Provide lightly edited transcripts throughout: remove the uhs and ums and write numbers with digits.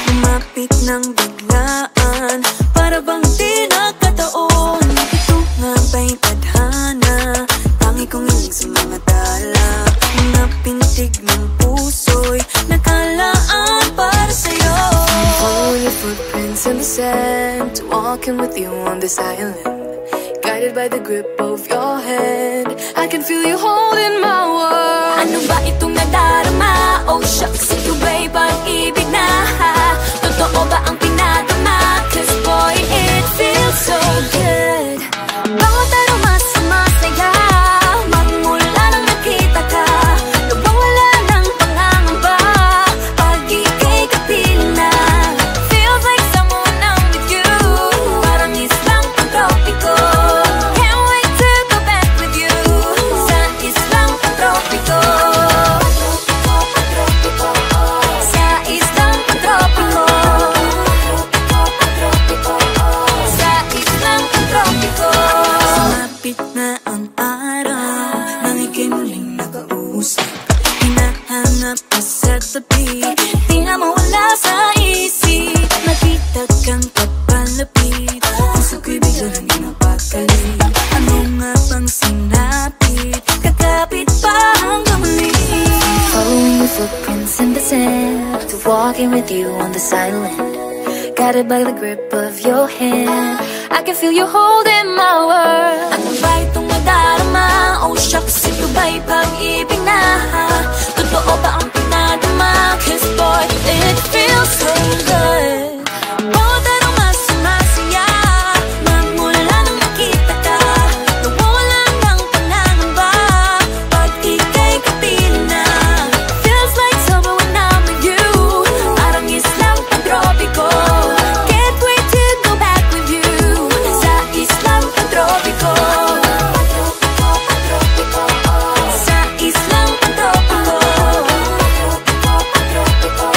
Lumapit ng biglaan, para bang di nakataon. Ito nga ba'y tadhana, tangi kong hiling sa mga tala. Mga pintig ng puso'y nakalaan para sa'yo. Follow your footprints in the sand, walking with you on this island. Guided by the grip of your hand, I can feel you holding my world. Ano ba itong nadarama? Oh shucks, ito ba'y pag-ibig na? Totoo ba ang pinadama? Cause boy, it feels so good. Bawat aroma sumasaya, magmula nang nakita ka. Nawawala ng pangangamba, pag ika'y kapiling na. Feels like someone I'm with you, parang islang pang-tropiko. Can't wait to go back with you, sa islang pang-tropiko. Sa islang pang-tropiko. Sa islang pang-tropiko. Sumapit na ang araw, nang ika'y muling nakausap. Hinahanap ka sa tabi, di na mawala sa isip. Nakita kang kapalapit, puso ko'y bigla lang ginapakali. Ano nga bang sinapit, kakapit pa hanggang muli. Following your footprints in the sand, to walking with you on this island. Guided by the grip of your hand, I can feel you holding my world. Ano ba itong nadarama? Oh shucks, ito ba'y pag-ibig na? Totoo ba ang pinadama? Cause boy, it feels so good. Bawat aroma sumasaya, magmula nang nakita ka. Nawawala ng pangangamba, pag ika'y kapiling na. Feels like summer when I'm with you, parang islang pang-tropiko. Can't wait to go back with you, sa islang pang-tropiko. Sa islang pang-tropiko.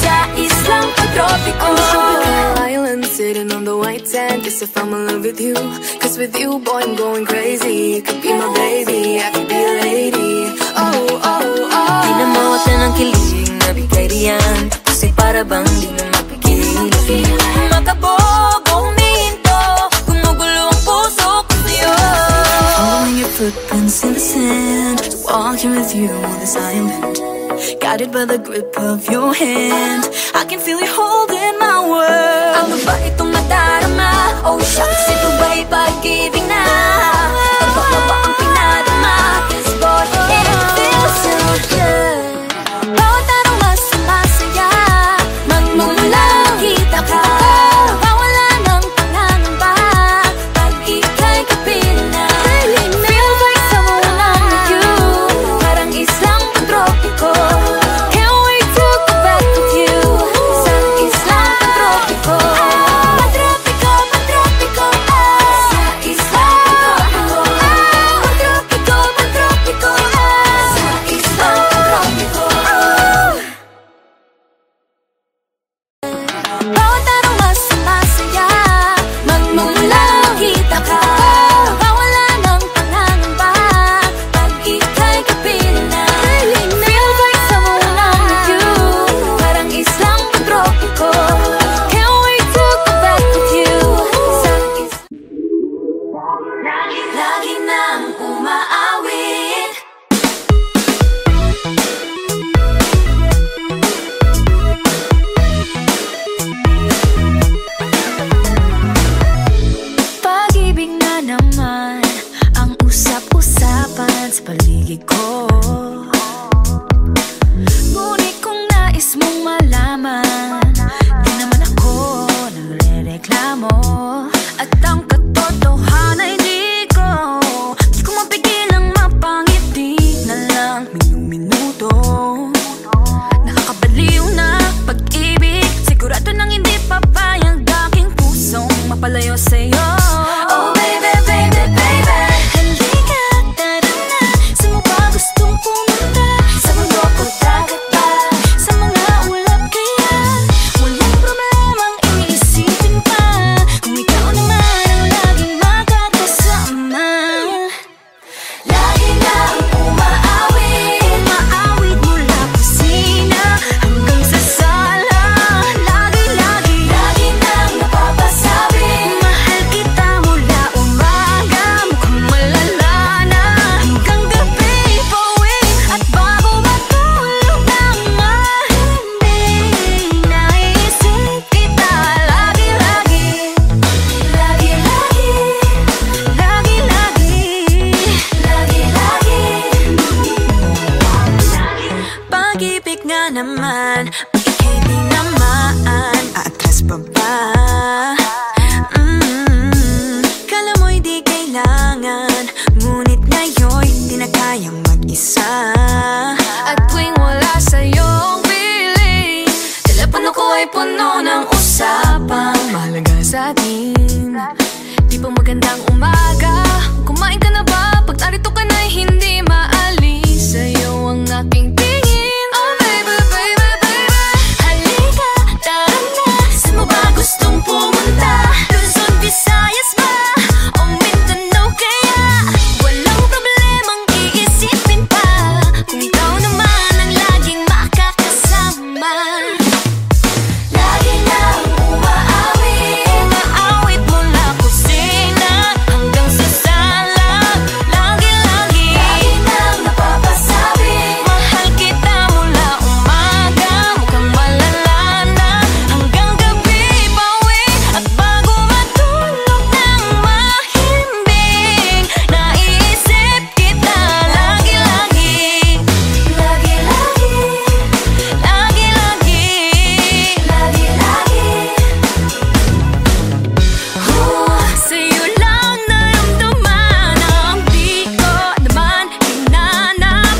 Sa islang pang-tropiko. On the tropical island, sitting on the white sand, as if I'm in love with you. Cause with you, boy, I'm going crazy. You could be my baby, I could be a lady. Oh, oh, oh. Di na mawata ng kilig na bigay riyan, kasi para bang di na mapigil. Makabog o huminto, gumugulo ang puso ko sa'yo. Following your footprints in the sand, walking with you on this island. Guided by the grip of your hand, I can feel you holding my world. Ano ba itong nadarama? Oh shucks, ito ba'y pag-ibig na? Totoo ba ang pinadama? Cause boy, it feels so good. Bawat aroma sumasaya, magmumula nakita ka. Nawawala ng pangangamba, pag ika'y kapiling na. Feels like someone I'm with you, parang islang pang-tropiko. Can't wait to go back with you, sa ay puno ng usapang mahalaga sa atin. Di ba magandang umaga? Kumain ka na ba? Pag narito ka na'y hindi maalis sa'yo ang aking tingin. Oh baby, baby, baby, halika, tara na. Saan mo ba gustong pumunta? Luzon, Visayas ba? O Mindanao kaya? Walang problemang iisipin pa kung ikaw naman ang laging makakasama. Lagi na umaawit, Umaawit mula kusina hanggang sa sala. Lagi-lagi lagi nang napapasabi. mahal kita mula umaga, mukhang malala na hanggang gabi. Pauwi at bago matulog ng mahimbing, naiisip kita lagi-lagi. Lagi-lagi, Lagi-lagi lagi-lagi. sa'yo lang naramdaman ang di ko naman hinanap.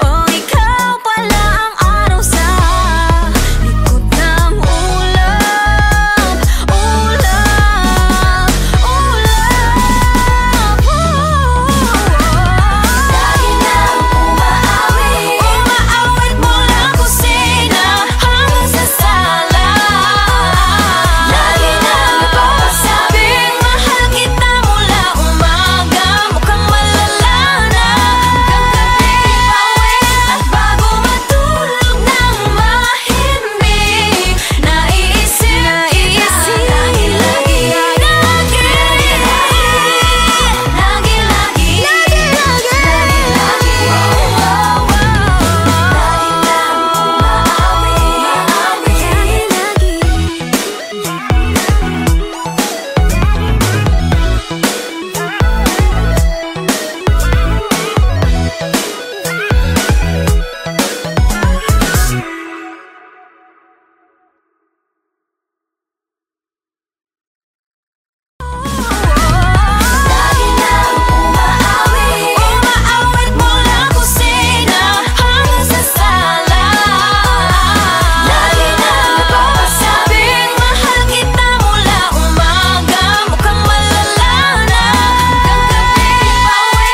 Oh, ikaw pala ang araw sa likod ng ulap. Lagi nang umaawit, Umaawit mula kusina hanggang sa sala. lagi nang napapasabi. Mahal kita mula umaga, mukhang malala na hanggang gabi. Pauwi at bago matulog ng mahimbing, naiisip kita lagi-lagi. Lagi nang umaawit, Umaawit mula kusina hanggang sa sala. lagi nang napapasabi. Mahal kita mula umaga, mukhang malala na hanggang gabi. Pauwi.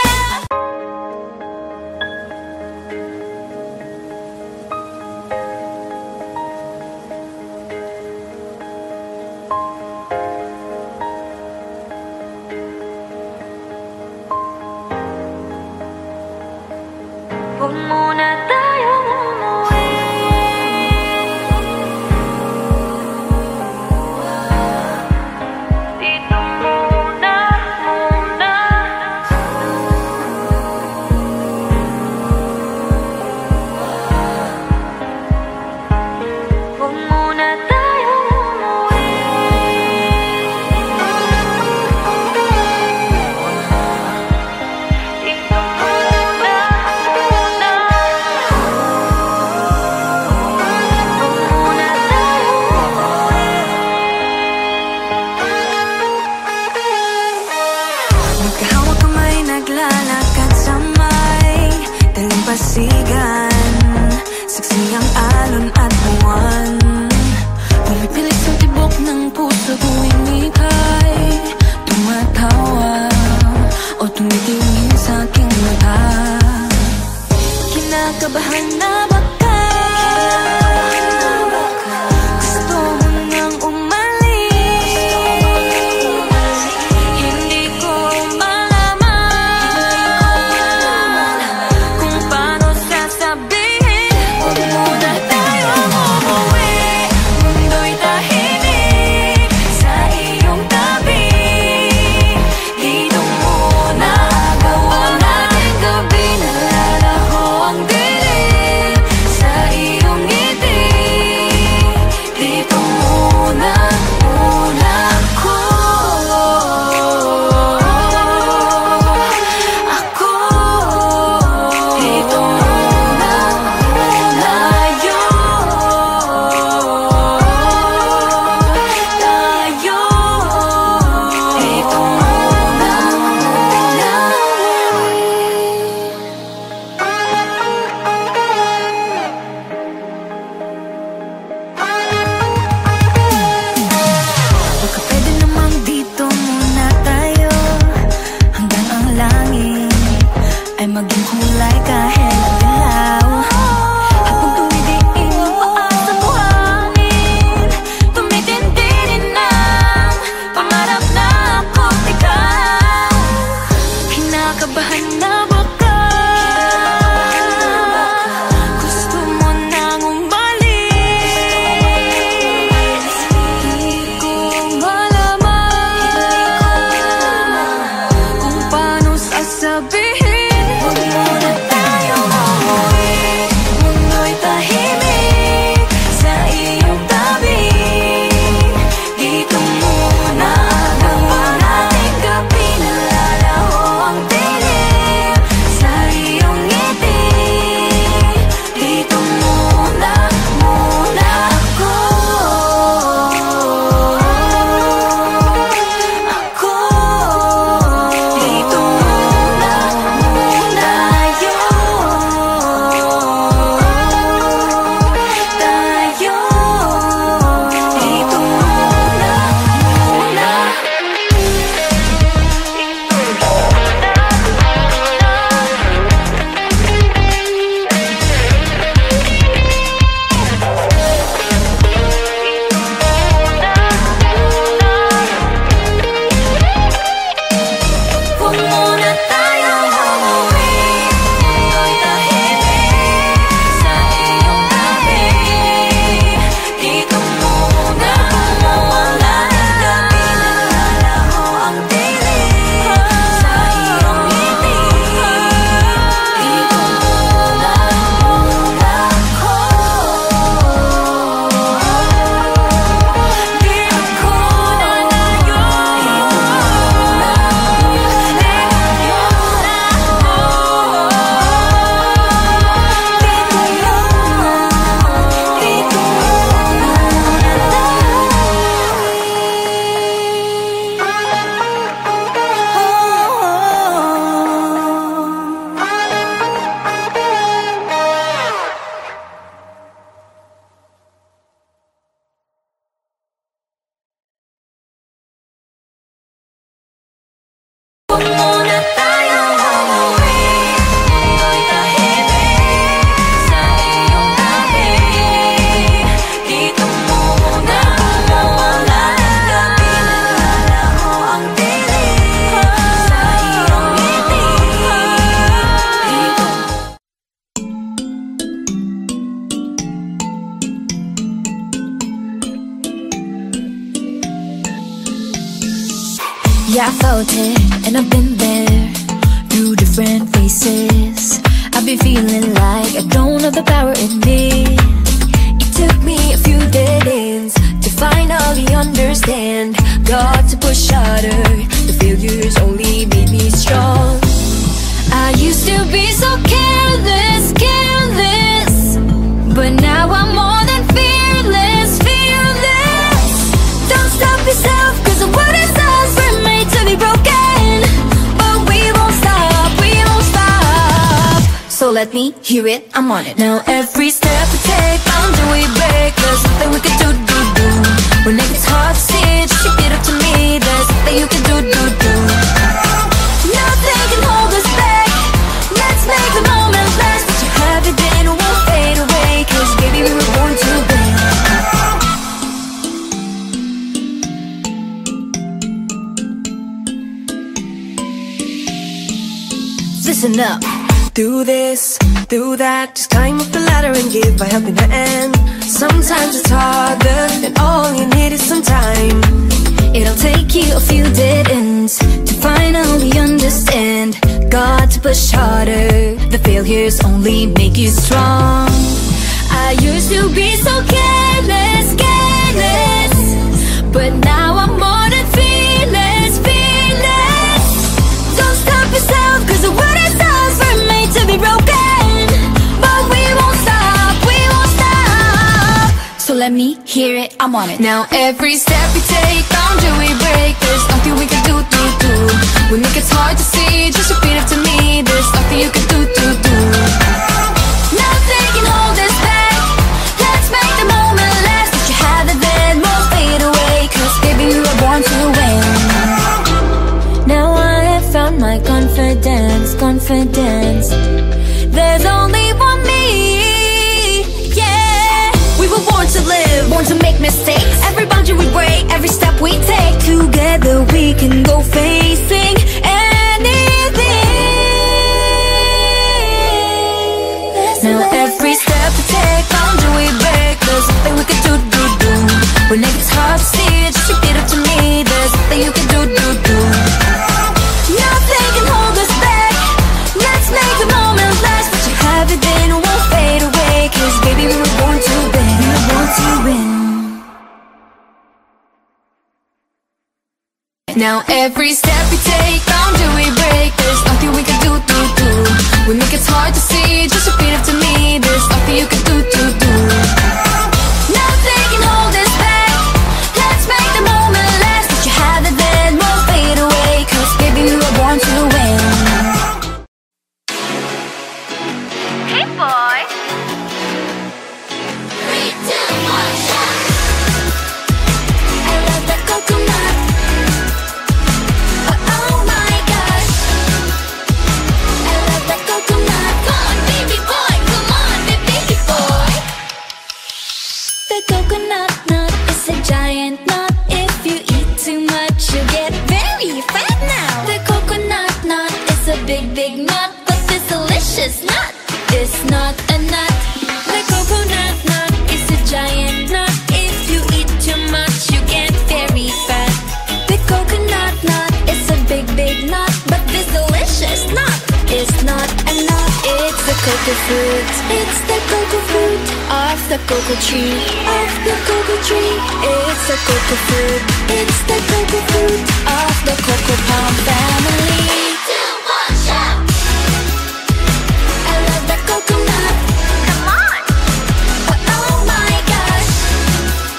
Huwag muna tayong umuwi. Dito muna. Huwag muna tayong umuwi. Dito muna. Magkahawak kamay, naglalakad sa may dalampasigan. Saksi ang alon at buwan. Pumipilit sa tibok ng puso tuwing ika'y tumatawa o tumitingin sa aking mata. Kinakabahan na baka gusto mo nang umalis. Hindi ko malaman kung paano sasabihin. Huwag muna tayong umuwi. Mundo'y tahimik sa iyong tabi. Dito muna gawa natin gabi. Nalalaho ang dilim Yeah, I felt it, and I've been there through different faces. I've been feeling like I don't have the power in me. It took me a few dead ends to finally understand. Got to push harder, the failures only made me strong. I used to be so careless, careless, but now I'm more than fearless, fearless. Don't stop yourself, cause the world is us, we're made to be broken. But we won't stop, we won't stop. So let me hear it, I'm on it. Now every step we take, boundary we break. There's nothing we can do. When it gets hard to see, just repeat it to me. There's nothing you can do. Nothing can hold us back. Let's make the moment last. What you have it then won't fade away. Cause baby we were born to win. Listen up. Do this, do that, just climb up the ladder and give a helping hand. Sometimes it's harder, and all you need is some time. It'll take you a few dead ends to finally understand. Got to push harder, the failures only make you strong. I used to be so careless, careless, but now I'm more than fearless, fearless. Don't stop yourself, cause the world is ours, we're made to be broken. But we won't stop, we won't stop. So let me hear it, I'm on it. Now every step we take, boundary we break. There's nothing we can do. When it gets hard to see, just repeat it to me. There's nothing you can do. Nothing can hold us back. Let's make the moment last. What you have it then won't fade away. Cause baby we were born to win. Now I have found my confidence, confidence. There's only one me, yeah. We were born to live, born to make mistakes. Every boundary we break, every step we take. Together we can go facing anything. Now every step we take, boundary we break. There's nothing we can do. When it gets hard to see, just repeat it to me. There's nothing you can do. Nothing can hold us back. Let's make the moment last. What you have it then won't fade away. Cause baby we were born to win. We were born to win. Now every step we take, boundary we break. There's nothing we can do. When it gets hard to see, just repeat it to me. There's nothing you can do. Nothing can hold us back. Let's make the moment last. What you have it then won't fade away. Cause baby we were born to win. Hey boy. 3, 2, 1, shot. I love the coconut. Oh my gosh. I love the coconut. Come on baby boy, come on baby boy. The coconut nut is a giant nut. If you eat too much you get very fat now. The coconut nut is a big nut, but this delicious nut is not a nut. The coconut nut is a giant nut. If you eat too much you get very fat. The coconut nut is a big nut, but this delicious nut is not a nut. It's the cocoa fruit. It's the cocoa fruit of the cocoa tree. Of the cocoa tree. It's the cocoa fruit. It's the cocoa fruit of the cocoa palm family. 2, 1, shout. I love the coconut. Come on. Oh my gosh.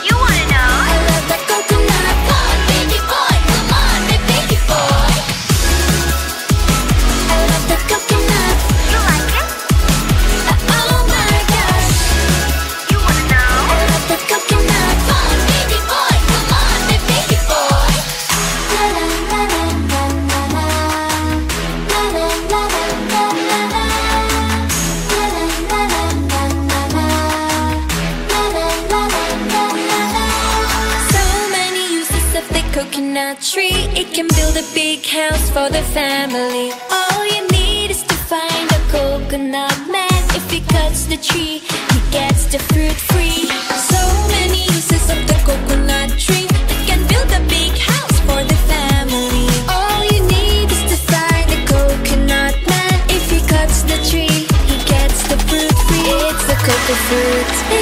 You wanna know? I love the coconut. Come on baby boy, come on baby boy. I love the coconut. You like it? Oh my gosh. You wanna know? I love the coconut. Come on baby boy, come on baby boy. La la la la la la la. La la la la la la la. La la la la la la la. La la la la la la. So many uses of the coconut tree. It can build a big house for the family. All you need is to find a coconut man. If he cuts the tree, he gets the fruit free. So many uses of the coconut tree. It can build a big house for the family.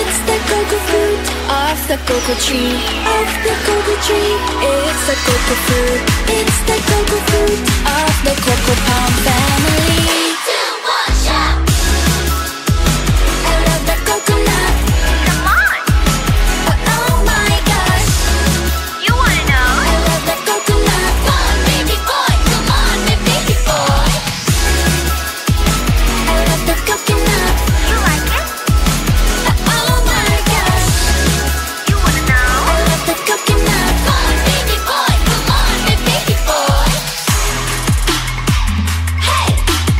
It's the cocoa fruit of the cocoa tree, of the cocoa tree. It's the cocoa fruit. It's the cocoa fruit of the cocoa palm family. 3, 2, 1, shout! I love the coconut. Come on! Oh my gosh! You wanna know? I love the coconut. Come on, baby boy. Come on, baby boy. I love the coconut. You like it? Oh my gosh! You wanna know? I love the coconut. Come on, baby boy. Come on, baby boy. Hey,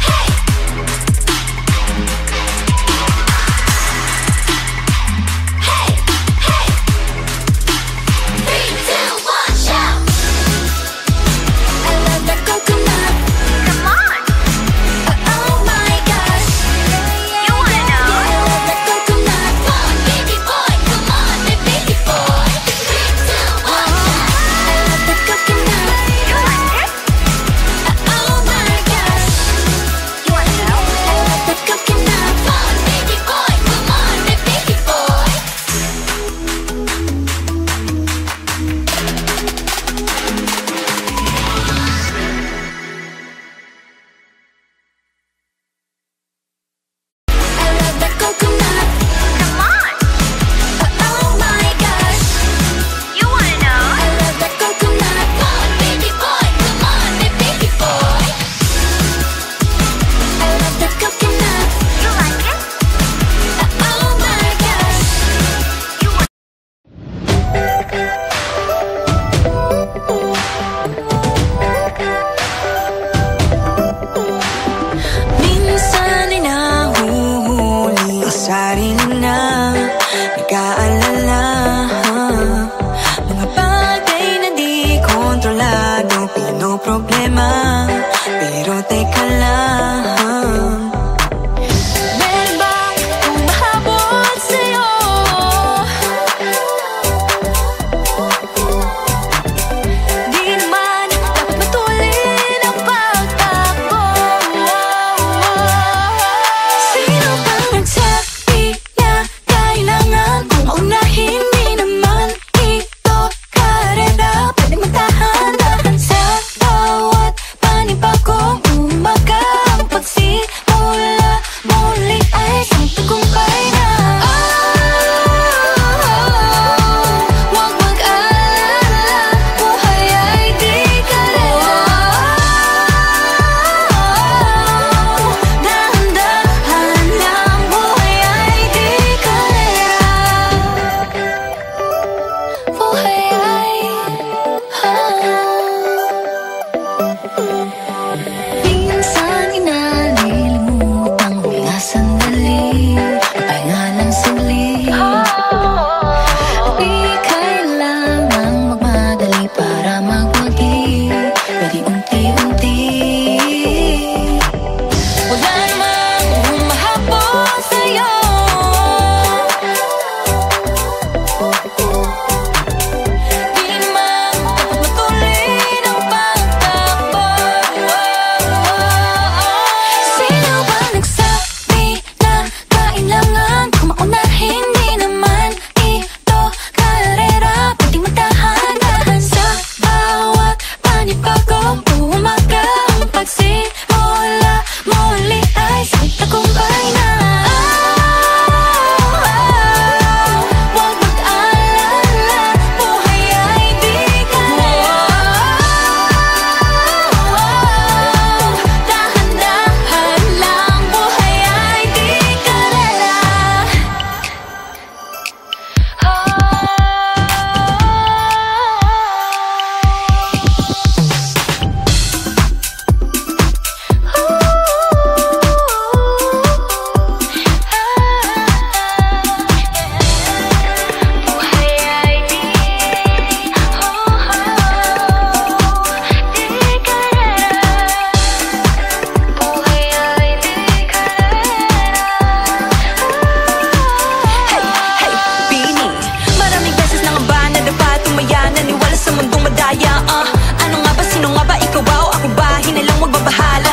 hey. Hey, hey. 3, 2, 1, shout! I love the coconut. Come on! Oh my gosh! You wanna know? I love the coconut. Come on, baby boy. Come on, baby boy. 3, 2, 1, shout! I love the coconut. You like it? Oh my gosh! You wanna know? I love the coconut. Come on, baby boy. Come on, baby boy. I love the coconut. Come on! Oh my gosh! You wanna know? I love the coconut. Come on, baby boy. Come on, baby boy. I love the coconut. You like it? Oh my gosh! You want Minsan ay nahuhuli ang sarili na nag-aalala. Mga bagay na di kontrolado, pinoproblema. Pero teka lang, meron bang humahabol sa'yo? Di naman dapat matulin ang pagtakbo. Sino bang nagsabi na kailangan kong maunahin? Di naman ito karera, pwede magtahan-tahan sa bawat panibagong umaga. Ang pagsimula muli ay isang tagumpay na. Huwag mag-alala, buhay ay di karera. Dahan-dahan lang, buhay ay di karera. Buhay ay minsan inalilimutan ko nga sandali, pahinga ng saglit. Di kailangang magmadali para magwagi, pwede unti-unti. Wala namang humahabol sa'yo. Di naman dapat matulin ang pagtakbo. Sino ba nagsabi na kailangan kong maunahin? Di naman ito karera, pwede magtahan-tahan sa bawat panibagong umaga. Ang pagsimula muli ay isang tagumpay na. Huwag mag-alala, buhay ay di karera. Dahan-dahan lang, buhay ay di karera. Buhay ay di karera. Buhay ay di karera. Hey, Bini, maraming beses nang ba nadapa, tumaya, naniwala sa mundong madaya. Ano nga ba, sino nga ba, ikaw ba o ako ba? Hinalang magbabahala.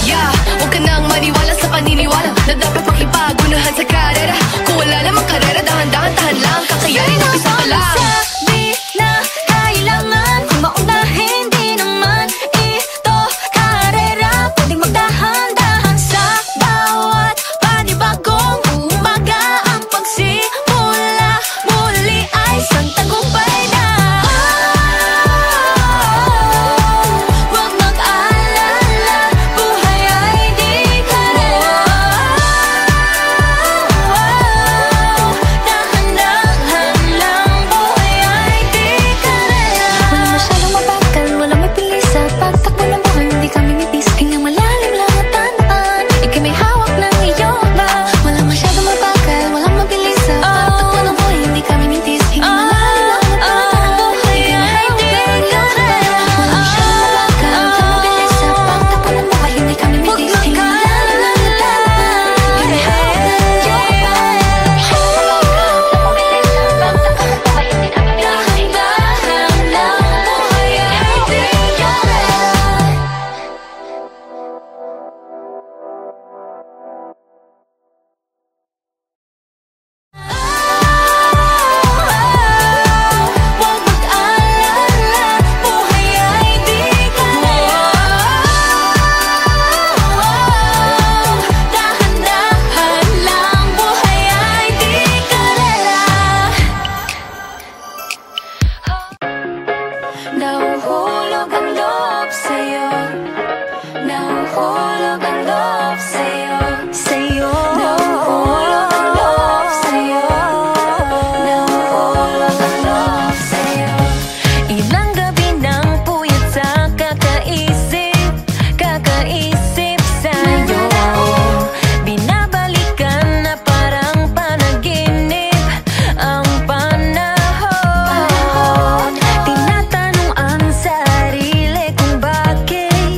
Yeah, huwag ka nang maniwala sa paniniwala na dapat makipagunahan sa karera. Kung wala namang karera, dahan-dahan lang, kakayanin umpisa pa lang. Sabi na kailangan kung maunahin, di naman ito karera. Pwedeng magdahan-dahan sa bawat panibagong umaga. Ang pagsimula muli ay isang tagumpay na. Huwag mag-alala, buhay ay di karera. Dahan-dahan lang, buhay ay di karera. Wala masyadong mabagal, wala may pilis sa pagtakbo ng buhay, hindi kami nipis. Hingang malalim lang at tandaan, ika'y may hawak ng iyong ba. Wala masyadong mabagal, wala mabilis sa pagtakbo ng buhay, hindi kami nipis. Hingang malalim lang at tandaan, ika'y may hawak ng iyong ba. Wala masyadong mabagal, wala mabilis sa pagtakbo ng buhay, hindi kami nipis. Hingang malalim lang at tandaan, ika'y may hawak ng iyong ba. Huwag mag-alala, buhay ay di karera. Dahan-dahan lang, buhay ay di karera. Nahuhulog ang loob sa'yo, nahuhulog ang loob sa'yo, sa'yo. Nahuhulog ang loob sa'yo, nahuhulog ang loob sa'yo. Ilang gabi ng puyat sa kakaisip, kakaisip sa'yo. Binabalikan na parang panaginip ang panahon. Tinatanong ang sarili kung bakit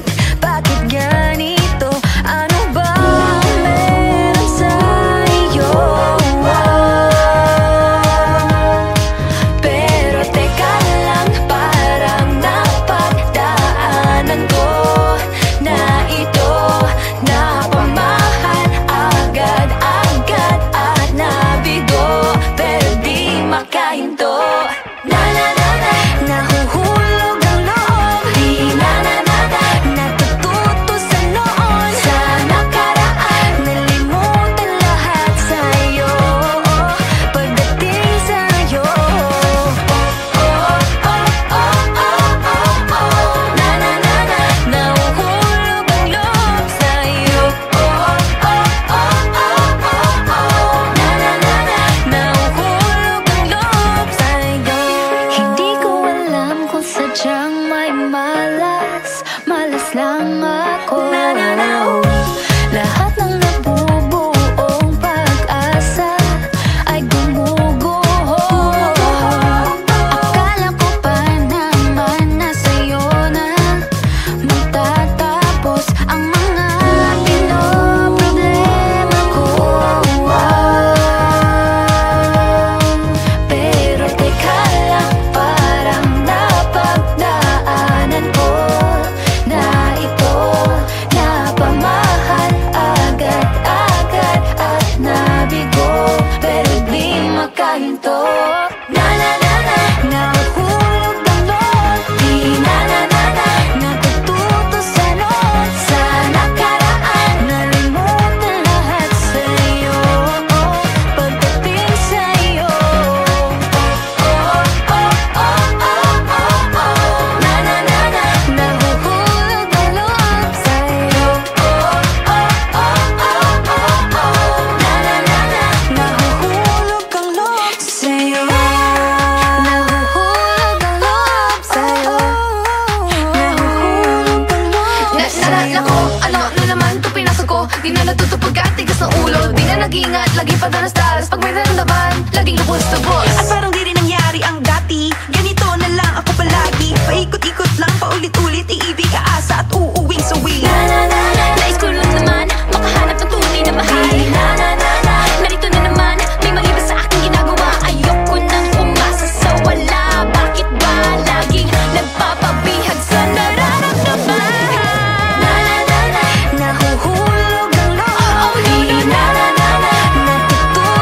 ganito? Ano ba ang meron sa'yo? Pero teka lang, parang napagdaanan ko na ito. Napamahal agad-agad at nabigo, pero di makahinto. Na-na-na-na, nahuhulog ang loob. Di na-na-na-na, natututo sa noon, sa nakaraan. Nalimutan lahat sa'yo, pagdating sa'yo. Na-na-na-na, nahuhulog ang loob sa'yo. Na-na-na-na, nahuhulog ang loob sa'yo. Hindi ko alam kung sadyang may malas lang ako. Lahat ng nabubuong pag-asa ay gumuguho. Akala ko pa naman na sa'yo na magtatapos ang mga pinoproblema ko. Pero teka lang, parang napagdaanan ko na ito. Napamahal agad-agad at nabigo, pero di makahinto. Na-na-na-na, nahuhulog ang loob. Di na-na-na-na, natututo sa noon, sa nakaraan. Nalimutan lahat sa'yo, pagdating sa'yo. Na-na-na-na, nahuhulog ang loob sa'yo. Na-na-na-na, nahuhulog ang loob sa'yo. Nahuhulog ang loob sa'yo. Nahuhulog ang loob Naalala ko, ano na naman ito pinasok ko. Di na natutupag at tigas ng ulo. Di na nag-ingat, lagi pa danas-daras. Pag may naramdaman, laging lubos-tubos. At parang di rin nangyari ang dati. Ganito na lang ako palagi. Paikot-ikot lang, paulit-ulit. Iibig, aasa at uuwing sawi. Nais ko lang naman makahanap ng tunay na mahal. Narito na naman, may mali ba sa aking ginagawa? Ayoko nang umasa sa wala. Bakit ba laging nagpapabihag sa nararamdaman? Nahuhulog ang loob. Natututo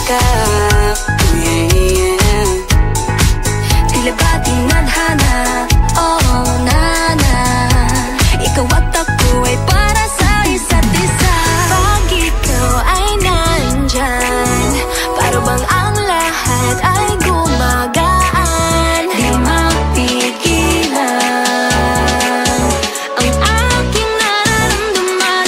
yakap. Tila ba tinadhana? Oh, nana. Ikaw at ako ay para sa isa't isa. Pag ikaw ay nandyan, para bang ang lahat ay gumagaan. Di mapigilan ang aking nararamdaman.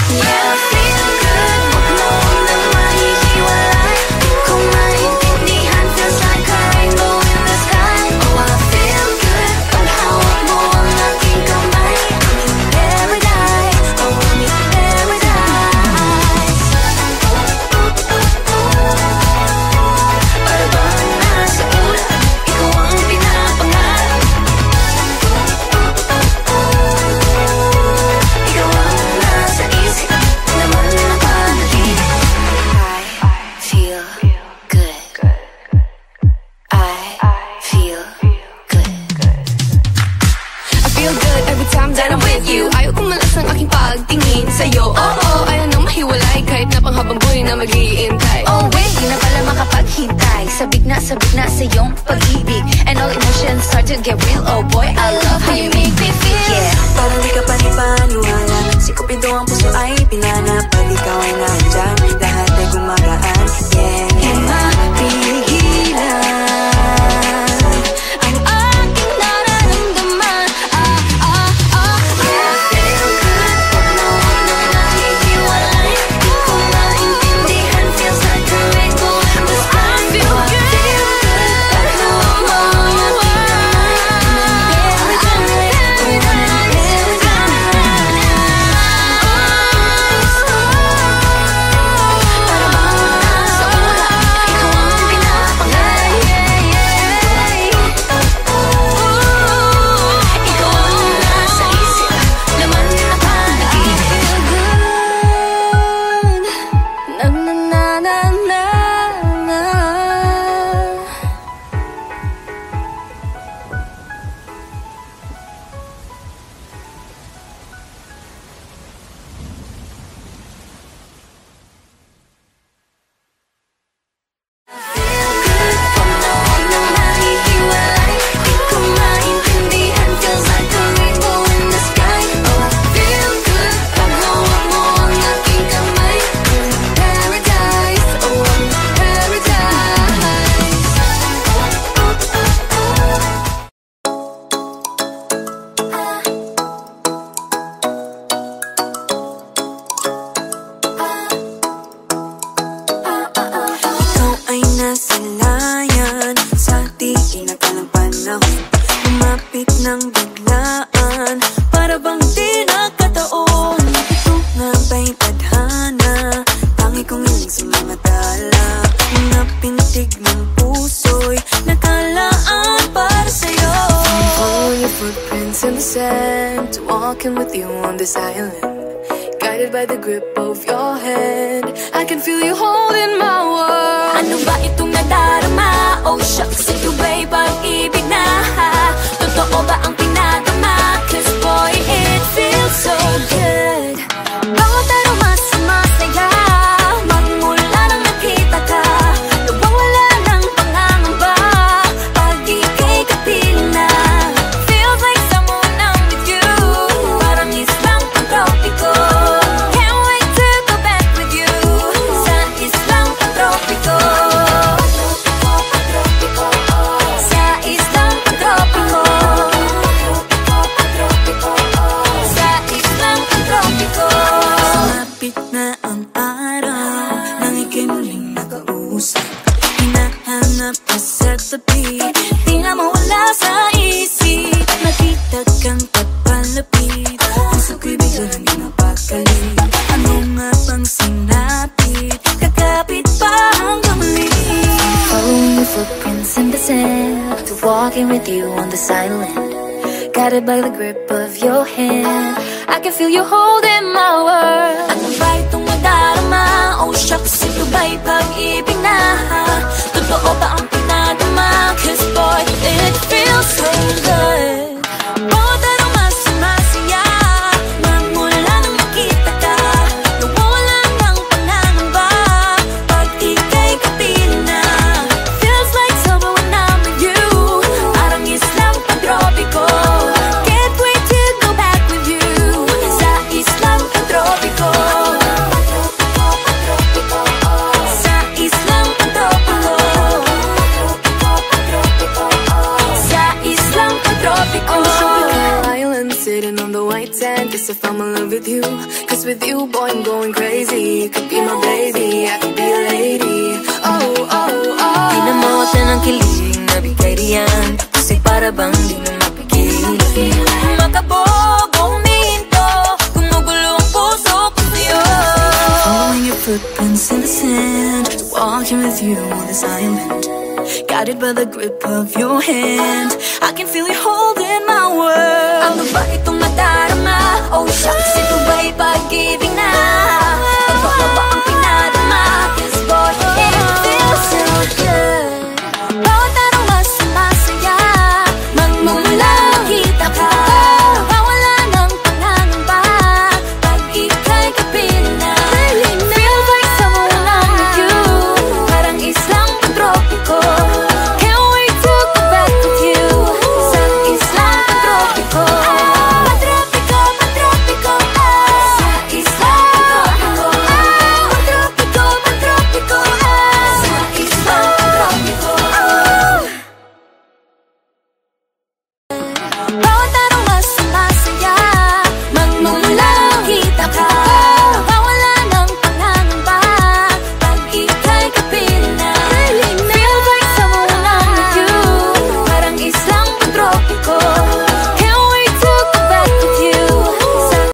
Yeah, feel good. Huwag mo nang mahihiwalay. Kung maintindihan, feels like a rainbow in the sky. Oh, I feel good. Pag hawak mo ang aking kamay, I'm in paradise. Oh, I'm in paradise. Para bang nasa ulap, ikaw ang pinapangarap. Ikaw ang nasa isip, naman na panaginip. I feel good. I feel good. I feel good every time that I'm with you. Ayaw kong malas ang aking pagtingin sa'yo. Oo, ayaw nang mahiwalay kahit na panghabang buhay na mag-iintay. Oh wait, di na pala makapaghintay. Sabik na sa iyong pag-ibig, and all emotions start to get real. Oh boy, I love how you make me feel. Yeah, Parang di ka panipaniwala, sikupin to ang puso ay pinanap. Pag ikaw ay nandyan, lahat ay gumagaan. Yeah, di mapigilan ang aking nararamdaman. Yeah, feel good. Huwag mo nang nahihiwalay. Kung maintindihan, feels like a rainbow in the sky. I feel good. Pag hawak mo ang aking kamay, I'm in paradise. Para bang nasa ulap, ikaw ang pinapangarap. Ikaw ang nasa isip, laman na panaginip. Na na na na na na. Feel good. Huwag mo nang mahihiwalay. Di ko maintindihan, feels like a rainbow in the sky. Oh, I feel good. Pag hawak mo ang aking kamay, I'm in paradise. Oh, I'm in paradise. ikaw ay nasa layan, sa di inakalang panahon. Lumapit ng biglaan, para bang di nakataon. Ito nga ba'y tadhana, tangi kong iling sa mga tala. Mga pintig ng puso'y nakalaan para sa'yo. Following your footprints in the sand, walking with you on this island, guided by the grip of your hand. I can feel you holding my world. Ano ba itong nadarama? Oh shucks, ito ba'y pag-ibig na? Totoo ba ang pinadama? 'Cause boy, it feels so good. Bawat aroma sumasaya, magmula nang nakita ka. Nawawala ng pangangamba, pag ika'y kapiling na. Feels like someone I'm with you, parang islang pantropiko. Can't wait to go back with you, sa islang pantropiko. Sa islang pantropiko. Sa islang pantropiko. Sumapit na ang araw, nang ika'y muling nakausap. Hinahanap ka sa tabi, Di na mawala sa isip. nakita kang papalapit. Puso ko'y bigla nang napakali. Ano nga bang sinapit, kakapit pa hanggang muli. Following your footprints in the sand, to walking with you on this island, guided by the grip of your hand. I can feel you holding my world. Ano ba itong nadarama? Oh shucks, ito ba'y pag-ibig na? Totoo ba ang pinadama? 'Cause boy, it feels so good. Bawat aroma sumasaya, magmula nang makita ka. Nawawala ng pangangamba, pag Cause with you, boy, I'm going crazy. You could be my baby, I could be a lady. Oh, oh, oh. Di na mawatan ang kilig na bigay riyan, kasi para bang di na mapigil. Makabog o huminto, gumugulo ang puso ko sa'yo. Following your footprints in the sand, walking with you on this island, guided by the grip of your hand. I can feel you holding my world. Ano ba itong nadarama? Oh, shucks,